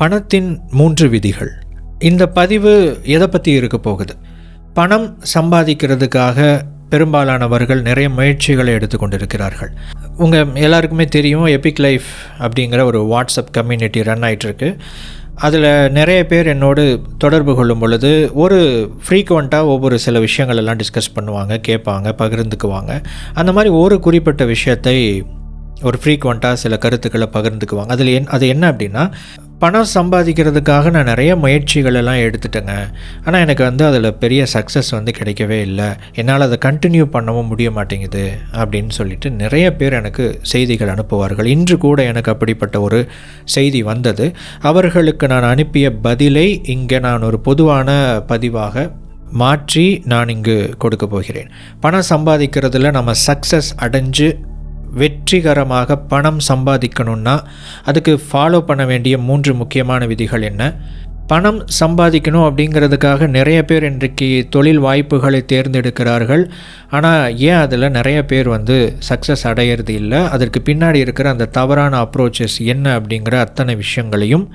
பணத்தின் 3 விதிகள். இந்த பதிவு எதை பற்றி இருக்க போகுது? பணம் சம்பாதிக்கிறதுக்காக பெரும்பாலானவர்கள் நிறைய முயற்சிகளை எடுத்துக்கொண்டிருக்கிறார்கள். உங்கள் எல்லாருக்குமே தெரியும், எபிக் லைஃப் அப்படிங்கிற ஒரு வாட்ஸ்அப் கம்யூனிட்டி ரன் ஆகிட்டுருக்கு. அதில் நிறைய பேர் என்னோடு தொடர்பு கொள்ளும் பொழுது ஃப்ரீக்வெண்ட்டாக ஒவ்வொரு சில விஷயங்கள் எல்லாம் டிஸ்கஸ் பண்ணுவாங்க, கேட்பாங்க, பகிர்ந்துக்குவாங்க. அந்த மாதிரி ஒரு குறிப்பிட்ட விஷயத்தை ஃப்ரீக்வெண்ட்டாக சில கருத்துக்களை பகிர்ந்துக்குவாங்க. அது என்ன அப்படின்னா, பணம் சம்பாதிக்கிறதுக்காக நான் நிறைய முயற்சிகள் எல்லாம் எடுத்துட்டேங்க, ஆனால் எனக்கு அதில் பெரிய சக்ஸஸ் கிடைக்கவே இல்லை, என்னால் அதை கண்டினியூ பண்ணவும் முடிய மாட்டேங்குது அப்படின்னு சொல்லிட்டு நிறைய பேர் எனக்கு செய்திகள் அனுப்புவார்கள். இன்று கூட எனக்கு அப்படிப்பட்ட ஒரு செய்தி வந்தது. அவர்களுக்கு நான் அனுப்பிய பதிலை இங்கே நான் ஒரு பொதுவான பதிவாக மாற்றி நான் இங்கு கொடுக்க போகிறேன். பணம் சம்பாதிக்கிறதுல நம்ம சக்ஸஸ் அடைஞ்சு வெற்றிகரமாக பணம் சம்பாதிக்கணும்னா அதுக்கு ஃபாலோ பண்ண வேண்டிய 3 முக்கியமான விதிகள் என்ன? பணம் சம்பாதிக்கணும் அப்படிங்கிறதுக்காக நிறைய பேர் இன்றைக்கு தொழில் வாய்ப்புகளை தேர்ந்தெடுக்கிறார்கள். ஆனால் ஏன் அதில் நிறைய பேர் சக்ஸஸ் அடையிறது இல்லை? அதற்கு பின்னாடி இருக்கிற அந்த தவறான அப்ரோச்சஸ் என்ன அப்படிங்கிற அத்தனை விஷயங்களையும்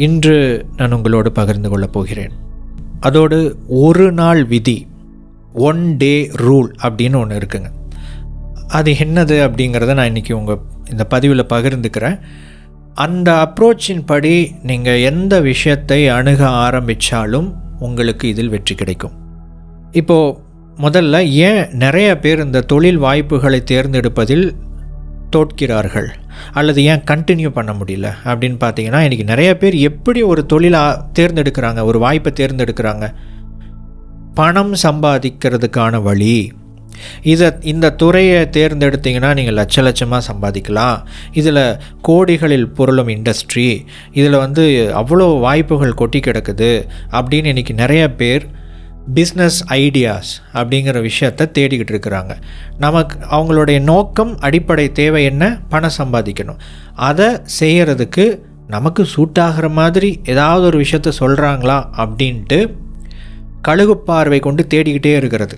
இன்று நான் உங்களோடு பகிர்ந்து கொள்ளப் போகிறேன். அதோடு ஒரு நாள் விதி, 1 டே ரூல் அப்படின்னு ஒன்று இருக்குங்க. அது என்னது அப்படிங்கிறத நான் இன்றைக்கி இந்த பதிவில் பகிர்ந்துக்கிறேன். அந்த அப்ரோச்சின் படி நீங்கள் எந்த விஷயத்தை அணுக ஆரம்பித்தாலும் உங்களுக்கு இதில் வெற்றி கிடைக்கும். இப்போது முதல்ல ஏன் நிறைய பேர் இந்த தொழில் வாய்ப்புகளை தேர்ந்தெடுப்பதில் தோற்கிறார்கள் அல்லது ஏன் கண்டினியூ பண்ண முடியல அப்படின்னு பார்த்தீங்கன்னா, இன்றைக்கி நிறைய பேர் எப்படி ஒரு தொழிலை தேர்ந்தெடுக்கிறாங்க, ஒரு வாய்ப்பை தேர்ந்தெடுக்கிறாங்க? பணம் சம்பாதிக்கிறதுக்கான வழி. இந்த துறையை தேர்ந்தெடுத்திங்கன்னா நீங்கள் லட்சமாக சம்பாதிக்கலாம், இதில் கோடிகளில் புரளும் இண்டஸ்ட்ரி, இதில் அவ்வளோ வாய்ப்புகள் கொட்டி கிடக்குது அப்படின்னு இன்றைக்கி நிறைய பேர் பிஸ்னஸ் ஐடியாஸ் அப்படிங்கிற விஷயத்தை தேடிக்கிட்டு இருக்கிறாங்க. அவங்களுடைய நோக்கம், அடிப்படை தேவை என்ன? பணம் சம்பாதிக்கணும். அதை செய்கிறதுக்கு நமக்கு சூட்டாகிற மாதிரி ஏதாவது ஒரு விஷயத்த சொல்கிறாங்களா அப்படின்ட்டு கழுகு பார்வை கொண்டு தேடிக்கிட்டே இருக்கிறது.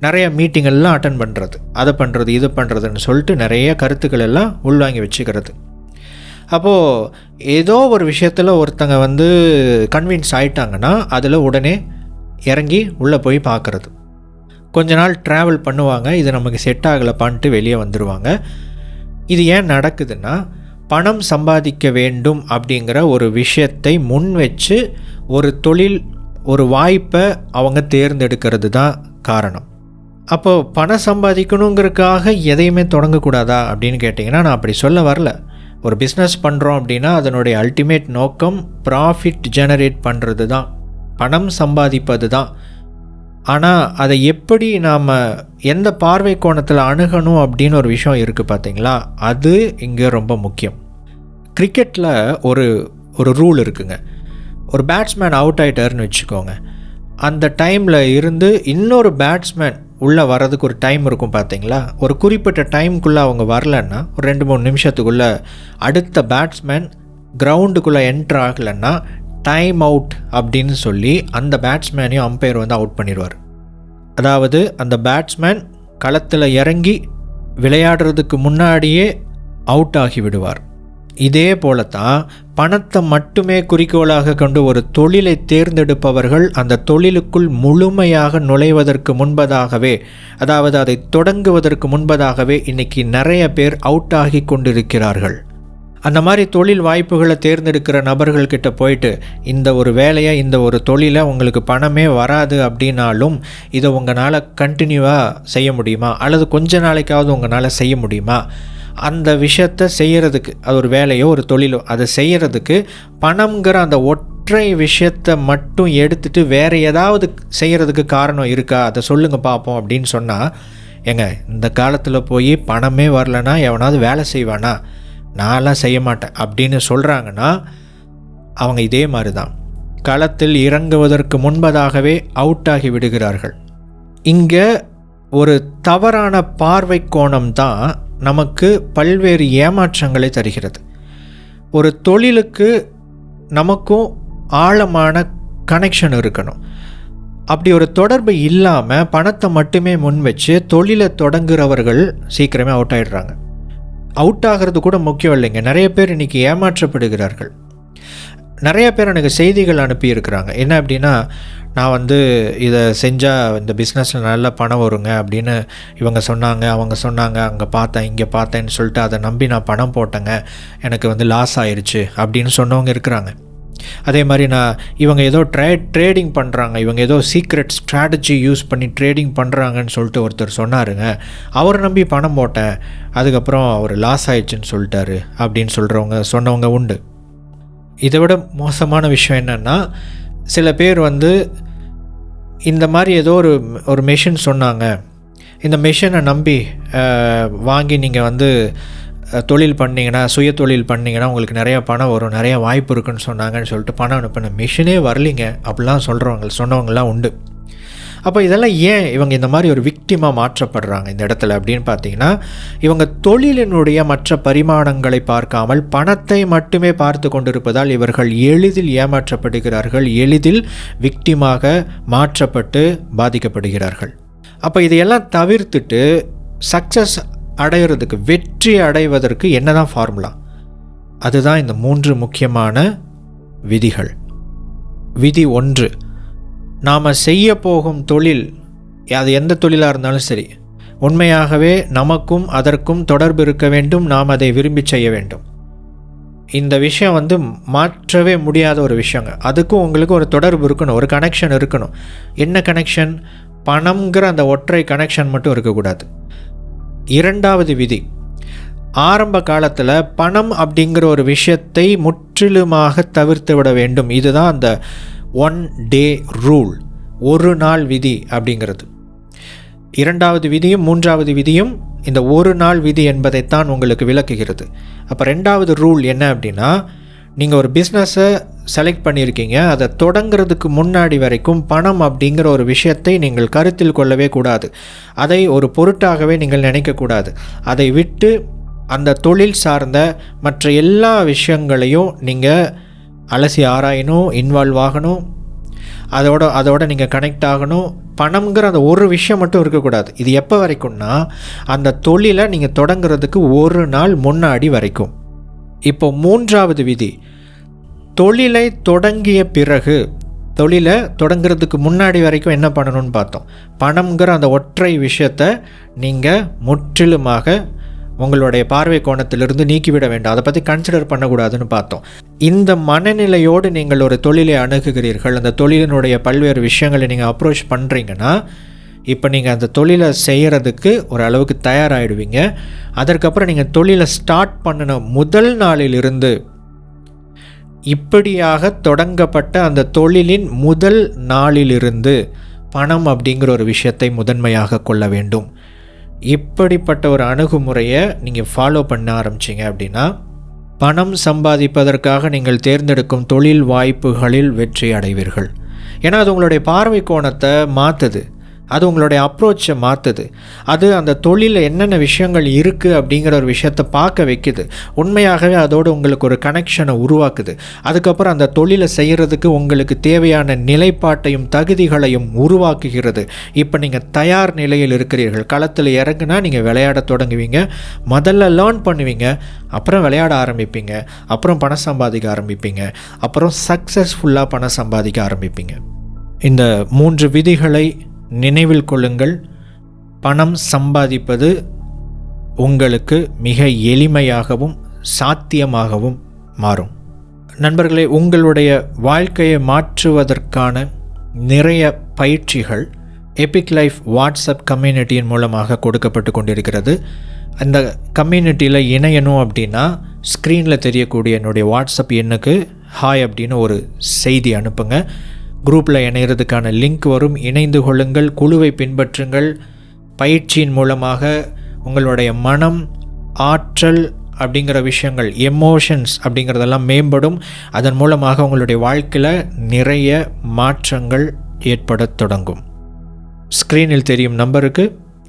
நிறைய மீட்டிங்கெல்லாம் அட்டன் பண்ணுறது, அதை பண்ணுறது, இது பண்ணுறதுன்னு சொல்லிட்டு நிறைய கருத்துக்கள் எல்லாம் உள்வாங்கி வச்சுக்கிறது. அப்போது ஏதோ ஒரு விஷயத்தில் ஒருத்தங்க கன்வின்ஸ் ஆகிட்டாங்கன்னா அதில் உடனே இறங்கி உள்ளே போய் பார்க்குறது. கொஞ்ச நாள் ட்ராவல் பண்ணுவாங்க, இது நமக்கு செட் ஆகலைப்பான்ட்டு வெளியே வந்துடுவாங்க. இது ஏன் நடக்குதுன்னா, பணம் சம்பாதிக்க வேண்டும் அப்படிங்கிற ஒரு விஷயத்தை முன் வச்சு ஒரு தொழில், ஒரு வாய்ப்பை அவங்க தேர்ந்தெடுக்கிறது தான் காரணம். அப்போது பணம் சம்பாதிக்கணுங்கிறதுக்காக எதையுமே தொடங்கக்கூடாதா அப்படின்னு கேட்டிங்கன்னா, நான் அப்படி சொல்ல வரல. ஒரு பிஸ்னஸ் பண்ணுறோம் அப்படின்னா அதனுடைய அல்டிமேட் நோக்கம் ப்ராஃபிட் ஜெனரேட் பண்ணுறது தான், பணம் சம்பாதிப்பது தான். ஆனால் அதை எப்படி நாம் எந்த பார்வை கோணத்தில் அணுகணும் அப்படின்னு ஒரு விஷயம் இருக்குது பார்த்தீங்களா, அது இங்கே ரொம்ப முக்கியம். கிரிக்கெட்டில் ஒரு ரூல் இருக்குங்க. ஒரு பேட்ஸ்மேன் அவுட் ஆகிட்டாருன்னு வச்சுக்கோங்க, அந்த டைமில் இருந்து இன்னொரு பேட்ஸ்மேன் உள்ளே வர்றதுக்கு ஒரு டைம் இருக்கும் பார்த்தீங்களா. ஒரு குறிப்பிட்ட டைமுக்குள்ளே அவங்க வரலன்னா, ஒரு 2-3 நிமிஷத்துக்குள்ளே அடுத்த பேட்ஸ்மேன் கிரவுண்டுக்குள்ளே என்ட்ரு ஆகலைன்னா டைம் அவுட் அப்படின்னு சொல்லி அந்த பேட்ஸ்மேனையும் அம்பையர் அவுட் பண்ணிடுவார். அதாவது அந்த பேட்ஸ்மேன் களத்தில் இறங்கி விளையாடுறதுக்கு முன்னாடியே அவுட் ஆகி விடுவார். இதே போல தான் பணத்தை மட்டுமே குறிக்கோளாக கொண்டு ஒரு தொழிலை தேர்ந்தெடுப்பவர்கள் அந்த தொழிலுக்குள் முழுமையாக நுழைவதற்கு முன்பதாகவே, அதாவது அதை தொடங்குவதற்கு முன்பதாகவே இன்றைக்கி நிறைய பேர் அவுட் ஆகி கொண்டிருக்கிறார்கள். அந்த மாதிரி தொழில் வாய்ப்புகளை தேர்ந்தெடுக்கிற நபர்கள்கிட்ட போயிட்டு, இந்த ஒரு வேலையை, இந்த ஒரு தொழிலை உங்களுக்கு பணமே வராது அப்படின்னாலும் இதை உங்களால் கண்டினியூவாக செய்ய முடியுமா, அல்லது கொஞ்ச நாளைக்காவது உங்களால் செய்ய முடியுமா, அந்த விஷயத்தை செய்கிறதுக்கு, அது ஒரு வேலையோ ஒரு தொழிலோ, அதை செய்கிறதுக்கு பணம்ங்கிற அந்த ஒற்றை விஷயத்தை மட்டும் எடுத்துகிட்டு வேறு ஏதாவது செய்கிறதுக்கு காரணம் இருக்கா, அதை சொல்லுங்கள் பார்ப்போம் அப்படின்னு சொன்னால், ஏங்க இந்த காலத்தில் போய் பணமே வரலன்னா எவனாவது வேலை செய்வானா, நான்லாம் செய்ய மாட்டேன் அப்படின்னு சொல்கிறாங்கன்னா அவங்க இதே மாதிரி தான் களத்தில் இறங்குவதற்கு முன்பதாகவே அவுட் ஆகி விடுகிறார்கள். இங்கே ஒரு தவறான பார்வை கோணம் தான் நமக்கு பல்வேறு ஏமாற்றங்களை தருகிறது. ஒரு தொழிலுக்கு நமக்கும் ஆழமான கனெக்ஷன் இருக்கணும். அப்படி ஒரு தொடர்பு இல்லாமல் பணத்தை மட்டுமே முன் வச்சு தொழிலை தொடங்குறவர்கள் சீக்கிரமே அவுட் ஆகிடுறாங்க. அவுட் ஆகிறது கூட முக்கியம் இல்லைங்க, நிறைய பேர் இன்றைக்கி ஏமாற்றப்படுகிறார்கள். நிறைய பேர் எனக்கு செய்திகள் அனுப்பியிருக்கிறாங்க. என்ன அப்படின்னா, நான் வந்து இதை செஞ்சால் இந்த பிஸ்னஸில் நல்ல பணம் வருங்க அப்படின்னு இவங்க சொன்னாங்க, அவங்க சொன்னாங்க, அங்கே பார்த்தேன் இங்கே பார்த்தேன்னு சொல்லிட்டு அதை நம்பி நான் பணம் போட்டேங்க, எனக்கு வந்து லாஸ் ஆயிடுச்சு அப்படின்னு சொன்னவங்க இருக்கிறாங்க. அதே மாதிரி இவங்க ஏதோ ட்ரேடிங் பண்ணுறாங்க, இவங்க ஏதோ சீக்ரெட் ஸ்ட்ராட்டஜி யூஸ் பண்ணி ட்ரேடிங் பண்ணுறாங்கன்னு சொல்லிட்டு ஒருத்தர் சொன்னாருங்க, அவரை நம்பி பணம் போட்டேன், அதுக்கப்புறம் அவர் லாஸ் ஆயிடுச்சுன்னு சொல்லிட்டாரு அப்படின்னு சொன்னவங்க உண்டு. இதை விட மோசமான விஷயம் என்னென்னா, சில பேர் வந்து இந்த மாதிரி ஏதோ ஒரு மெஷின் சொன்னாங்க, இந்த மெஷினை நம்பி வாங்கி நீங்கள் வந்து தொழில் பண்ணிங்கன்னா, சுய தொழில் பண்ணிங்கன்னா உங்களுக்கு நிறையா பணம் வரும், நிறையா வாய்ப்பு இருக்குன்னு சொன்னாங்கன்னு சொல்லிட்டு பணம் அனுப்பின மிஷினே வரலிங்க அப்படிலாம் சொன்னவங்கலாம் உண்டு. அப்போ இதெல்லாம் ஏன் இவங்க இந்த மாதிரி ஒரு விக்டிமாக மாற்றப்படுறாங்க இந்த இடத்துல அப்படின்னு பார்த்தீங்கன்னா, இவங்க தொழிலினுடைய மற்ற பரிமாணங்களை பார்க்காமல் பணத்தை மட்டுமே பார்த்து கொண்டிருப்பதால் இவர்கள் எளிதில் ஏமாற்றப்படுகிறார்கள், எளிதில் விக்டிமாக மாற்றப்பட்டு பாதிக்கப்படுகிறார்கள். அப்போ இதையெல்லாம் தவிர்த்துட்டு சக்ஸஸ் அடைகிறதுக்கு, வெற்றி அடைவதற்கு என்னதான் ஃபார்முலா? அதுதான் இந்த 3 முக்கியமான விதிகள். விதி 1, நாம் செய்ய போகும் தொழில், அது எந்த தொழிலாக இருந்தாலும் சரி, உண்மையாகவே நமக்கும் அதற்கும் தொடர்பு இருக்க வேண்டும், நாம் அதை விரும்பி செய்ய வேண்டும். இந்த விஷயம் வந்து மாற்றவே முடியாத ஒரு விஷயங்க. அதுக்கும் உங்களுக்கு ஒரு தொடர்பு இருக்கணும், ஒரு கனெக்ஷன் இருக்கணும். என்ன கனெக்ஷன்? பணம்ங்கிற அந்த ஒற்றை கனெக்ஷன் மட்டும் இருக்கக்கூடாது. 2வது விதி, ஆரம்ப காலத்தில் பணம் அப்படிங்கிற ஒரு விஷயத்தை முற்றிலுமாக தவிர்த்து விட வேண்டும். இதுதான் அந்த 1 day ரூல், ஒரு நாள் விதி அப்படிங்கிறது. 2வது விதியும் 3வது விதியும் இந்த ஒரு நாள் விதி என்பதைத்தான் உங்களுக்கு விளக்குகிறது. அப்போ 2வது ரூல் என்ன அப்படின்னா, நீங்கள் ஒரு பிஸ்னஸை செலக்ட் பண்ணியிருக்கீங்க, அதை தொடங்கிறதுக்கு முன்னாடி வரைக்கும் பணம் அப்படிங்கிற ஒரு விஷயத்தை நீங்கள் கருத்தில் கொள்ளவே கூடாது, அதை ஒரு பொருட்டாகவே நீங்கள் நினைக்கக்கூடாது. அதை விட்டு அந்த தொழில் சார்ந்த மற்ற எல்லா விஷயங்களையும் நீங்கள் அலசி ஆராயணும், இன்வால்வ் ஆகணும், அதோட நீங்கள் கனெக்ட் ஆகணும். பணம்ங்கிற அந்த ஒரு விஷயம் மட்டும் இருக்கக்கூடாது. இது எப்போ வரைக்கும்னா, அந்த தொழிலை நீங்கள் தொடங்கிறதுக்கு ஒரு நாள் முன்னாடி வரைக்கும். இப்போ 3வது விதி, தொழிலை தொடங்கிய பிறகு, தொழிலை தொடங்கிறதுக்கு முன்னாடி வரைக்கும் என்ன பண்ணணும்னு பார்த்தோம். பணம்ங்கிற அந்த ஒற்றை விஷயத்தை நீங்கள் முற்றிலுமாக உங்களுடைய பார்வை கோணத்திலிருந்து நீக்கிவிட வேண்டும், அதை பற்றி கன்சிடர் பண்ணக்கூடாதுன்னு பார்த்தோம். இந்த மனநிலையோடு நீங்கள் ஒரு தொழிலை அணுகுகிறீர்கள், அந்த தொழிலினுடைய பல்வேறு விஷயங்களை நீங்கள் அப்ரோச் பண்ணுறீங்கன்னா, இப்போ நீங்கள் அந்த தொழிலை செய்கிறதுக்கு ஒரு அளவுக்கு தயாராகிடுவீங்க. அதற்கப்புறம் நீங்கள் தொழிலை ஸ்டார்ட் பண்ணின முதல் நாளிலிருந்து இப்படியாக தொடங்கப்பட்ட அந்த தொழிலின் முதல் நாளிலிருந்து பணம் அப்படிங்கிற ஒரு விஷயத்தை முதன்மையாக கொள்ள வேண்டும். இப்படிப்பட்ட ஒரு அணுகுமுறையை நீங்கள் ஃபாலோ பண்ண ஆரம்பிச்சிங்க அப்படின்னா, பணம் சம்பாதிப்பதற்காக நீங்கள் தேர்ந்தெடுக்கும் தொழில் வாய்ப்புகளில் வெற்றி அடைவீர்கள். ஏன்னா அது உங்களுடைய பார்வை கோணத்தை மாற்றுது, அது உங்களுடைய அப்ரோச்சை மாற்றுது, அது அந்த தொழிலில் என்னென்ன விஷயங்கள் இருக்குது அப்படிங்கிற ஒரு விஷயத்தை பார்க்க வைக்குது. உண்மையாகவே அதோடு உங்களுக்கு ஒரு கனெக்ஷனை உருவாக்குது. அதுக்கப்புறம் அந்த தொழிலை செய்கிறதுக்கு உங்களுக்கு தேவையான நிலைப்பாட்டையும் தகுதிகளையும் உருவாக்குகிறது. இப்போ நீங்கள் தயார் நிலையில் இருக்கிறீர்கள். களத்தில் இறங்குனா நீங்கள் விளையாட தொடங்குவீங்க. முதல்ல லேர்ன் பண்ணுவீங்க, அப்புறம் விளையாட ஆரம்பிப்பீங்க, அப்புறம் பணம் சம்பாதிக்க ஆரம்பிப்பீங்க, அப்புறம் சக்ஸஸ்ஃபுல்லாக பணம் சம்பாதிக்க ஆரம்பிப்பீங்க. இந்த 3 விதிகளை நினைவில் கொள்ளுங்கள். பணம் சம்பாதிப்பது உங்களுக்கு மிக எளிமையாகவும் சாத்தியமாகவும் மாறும். நண்பர்களே, உங்களுடைய வாழ்க்கையை மாற்றுவதற்கான நிறைய பயிற்சிகள் எபிக் லைஃப் வாட்ஸ்அப் கம்யூனிட்டியின் மூலமாக கொடுக்கப்பட்டு கொண்டிருக்கிறது. அந்த கம்யூனிட்டியில் இணையணும் அப்படின்னா ஸ்க்ரீனில் தெரியக்கூடிய என்னுடைய வாட்ஸ்அப் எண்ணுக்கு ஹாய் அப்படின்னு ஒரு செய்தி அனுப்புங்க. குரூப்பில் இணைகிறதுக்கான லிங்க் வரும். இணைந்து கொள்ளுங்கள், குழுவை பின்பற்றுங்கள். பயிற்சியின் மூலமாக உங்களுடைய மனம், ஆற்றல் அப்படிங்கிற விஷயங்கள், எமோஷன்ஸ் அப்படிங்கிறதெல்லாம் மேம்படும். அதன் மூலமாக உங்களுடைய வாழ்க்கையில் நிறைய மாற்றங்கள் ஏற்பட தொடங்கும். ஸ்க்ரீனில் தெரியும் நம்பருக்கு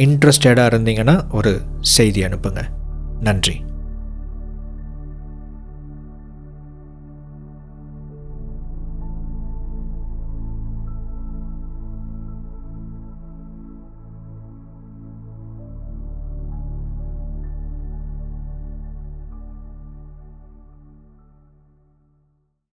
இன்ட்ரெஸ்டடாக இருந்தீங்கன்னா ஒரு செய்தி அனுப்புங்க. நன்றி.